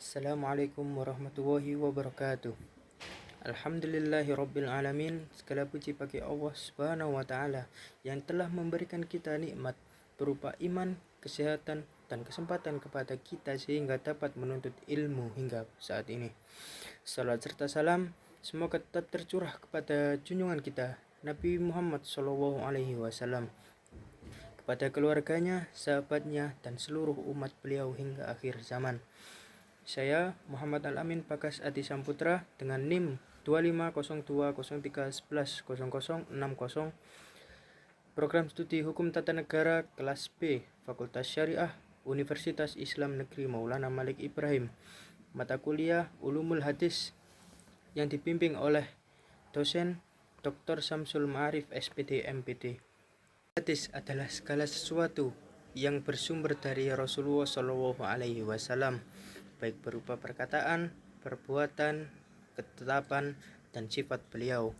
Assalamualaikum warahmatullahi wabarakatuh. Alhamdulillahirabbil alamin. Segala puji bagi Allah Subhanahu wa taala yang telah memberikan kita nikmat berupa iman, kesehatan dan kesempatan kepada kita sehingga dapat menuntut ilmu hingga saat ini. Salat serta salam semoga tetap tercurah kepada junjungan kita Nabi Muhammad SAW, kepada keluarganya, sahabatnya dan seluruh umat beliau hingga akhir zaman. Saya Muhammad Al-Amin Bagas Adi Samputra dengan NIM 250203110060, Program Studi Hukum Tata Negara kelas B, Fakultas Syariah, Universitas Islam Negeri Maulana Malik Ibrahim, mata kuliah Ulumul Hadis yang dibimbing oleh dosen Dr. Samsul Ma'arif SPD MPD. Hadis adalah segala sesuatu yang bersumber dari Rasulullah SAW, baik berupa perkataan, perbuatan, ketetapan, dan sifat beliau.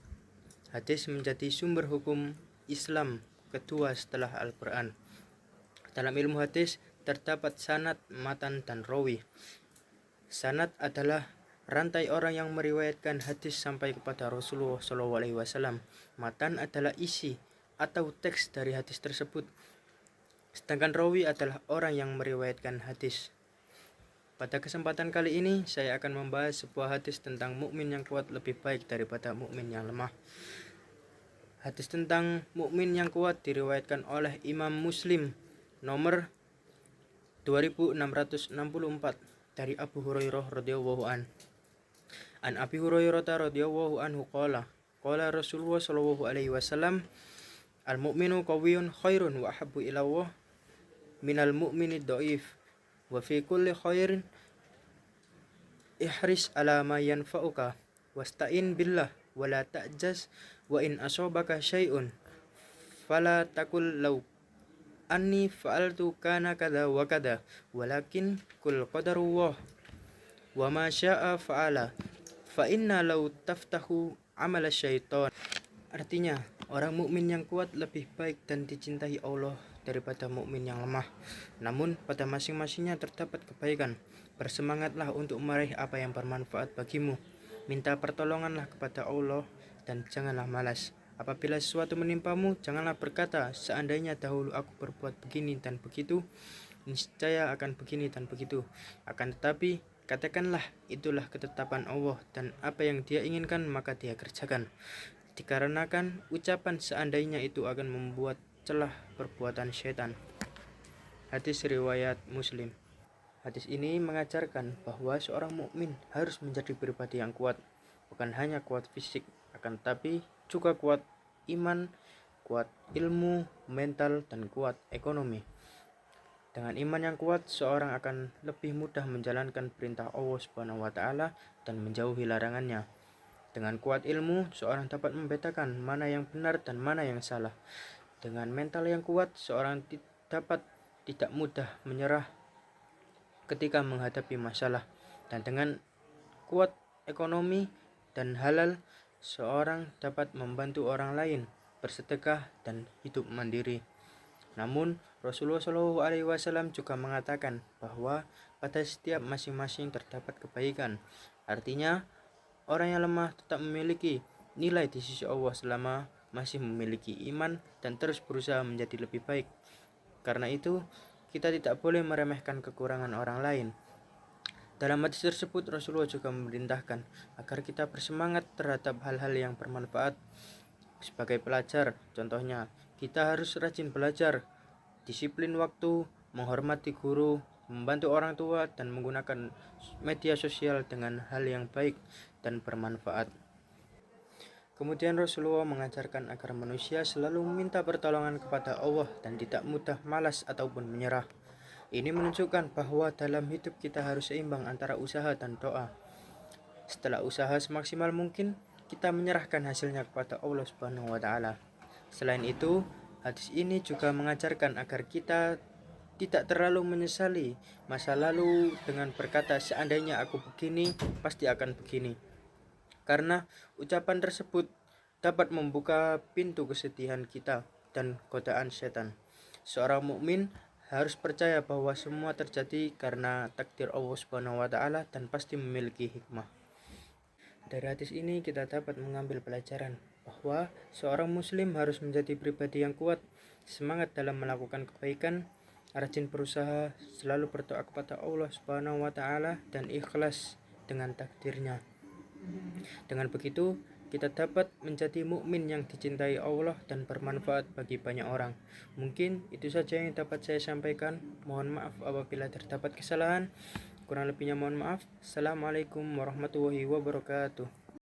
Hadis menjadi sumber hukum Islam kedua setelah Al-Quran. Dalam ilmu hadis terdapat sanad, matan, dan rawi. Sanad adalah rantai orang yang meriwayatkan hadis sampai kepada Rasulullah SAW. Matan adalah isi atau teks dari hadis tersebut. Sedangkan rawi adalah orang yang meriwayatkan hadis. Pada kesempatan kali ini saya akan membahas sebuah hadis tentang mukmin yang kuat lebih baik daripada mukmin yang lemah. Hadis tentang mukmin yang kuat diriwayatkan oleh Imam Muslim nomor 2664 dari Abu Hurairah radhiyallahu an. An Abi Hurairah radhiyallahu anhu qala Rasulullah sallallahu alaihi wasallam, al-mu'minu qawiyyun khairun wa ahabbu ila Allah minal mu'mini dhaif. Wa fi kulli khairin ihris ala ma yanfa'uka wasta'in billah wa la ta'jaz wa in asabaka syai'un fala taqul law anni fa'altu kana kada wa kada walakin kul qadarullah wa ma syaa fa'ala fa inna law taftahu amala syaitan. Artinya, orang mukmin yang kuat lebih baik dan dicintai Allah daripada mukmin yang lemah. Namun pada masing-masingnya terdapat kebaikan. Bersemangatlah untuk meraih apa yang bermanfaat bagimu. Minta pertolonganlah kepada Allah dan janganlah malas. Apabila sesuatu menimpamu, janganlah berkata, seandainya dahulu aku berbuat begini dan begitu, niscaya akan begini dan begitu. Akan tetapi, katakanlah itulah ketetapan Allah dan apa yang Dia inginkan maka Dia kerjakan. Dikarenakan ucapan seandainya itu akan membuat celah perbuatan syaitan. Hadis riwayat Muslim. Hadis ini mengajarkan bahwa seorang mukmin harus menjadi pribadi yang kuat, bukan hanya kuat fisik, akan tetapi juga kuat iman, kuat ilmu, mental, dan kuat ekonomi. Dengan iman yang kuat, seorang akan lebih mudah menjalankan perintah Allah Subhanahu wa taala dan menjauhi larangannya. Dengan kuat ilmu, seorang dapat membedakan mana yang benar dan mana yang salah. Dengan mental yang kuat, seorang dapat tidak mudah menyerah ketika menghadapi masalah. Dan dengan kuat ekonomi dan halal, seorang dapat membantu orang lain, bersedekah dan hidup mandiri. Namun, Rasulullah SAW juga mengatakan bahwa pada setiap masing-masing terdapat kebaikan. Artinya, orang yang lemah tetap memiliki nilai di sisi Allah selama masih memiliki iman dan terus berusaha menjadi lebih baik. Karena itu, kita tidak boleh meremehkan kekurangan orang lain. Dalam hadis tersebut, Rasulullah juga memerintahkan agar kita bersemangat terhadap hal-hal yang bermanfaat. Sebagai pelajar, contohnya, kita harus rajin belajar, disiplin waktu, menghormati guru, membantu orang tua, dan menggunakan media sosial dengan hal yang baik dan bermanfaat. Kemudian Rasulullah mengajarkan agar manusia selalu meminta pertolongan kepada Allah dan tidak mudah malas ataupun menyerah. Ini menunjukkan bahwa dalam hidup kita harus seimbang antara usaha dan doa. Setelah usaha semaksimal mungkin, kita menyerahkan hasilnya kepada Allah Subhanahu wa taala. Selain itu, hadis ini juga mengajarkan agar kita tidak terlalu menyesali masa lalu dengan berkata seandainya aku begini, pasti akan begini. Karena ucapan tersebut dapat membuka pintu kesedihan kita dan godaan setan. Seorang mukmin harus percaya bahwa semua terjadi karena takdir Allah Subhanahu wa taala dan pasti memiliki hikmah. Dari hadis ini kita dapat mengambil pelajaran bahwa seorang muslim harus menjadi pribadi yang kuat, semangat dalam melakukan kebaikan, rajin berusaha, selalu berdoa kepada Allah Subhanahu wa taala dan ikhlas dengan takdirnya. Dengan begitu, kita dapat menjadi mukmin yang dicintai Allah dan bermanfaat bagi banyak orang. Mungkin itu saja yang dapat saya sampaikan. Mohon maaf apabila terdapat kesalahan. Kurang lebihnya mohon maaf. Assalamualaikum warahmatullahi wabarakatuh.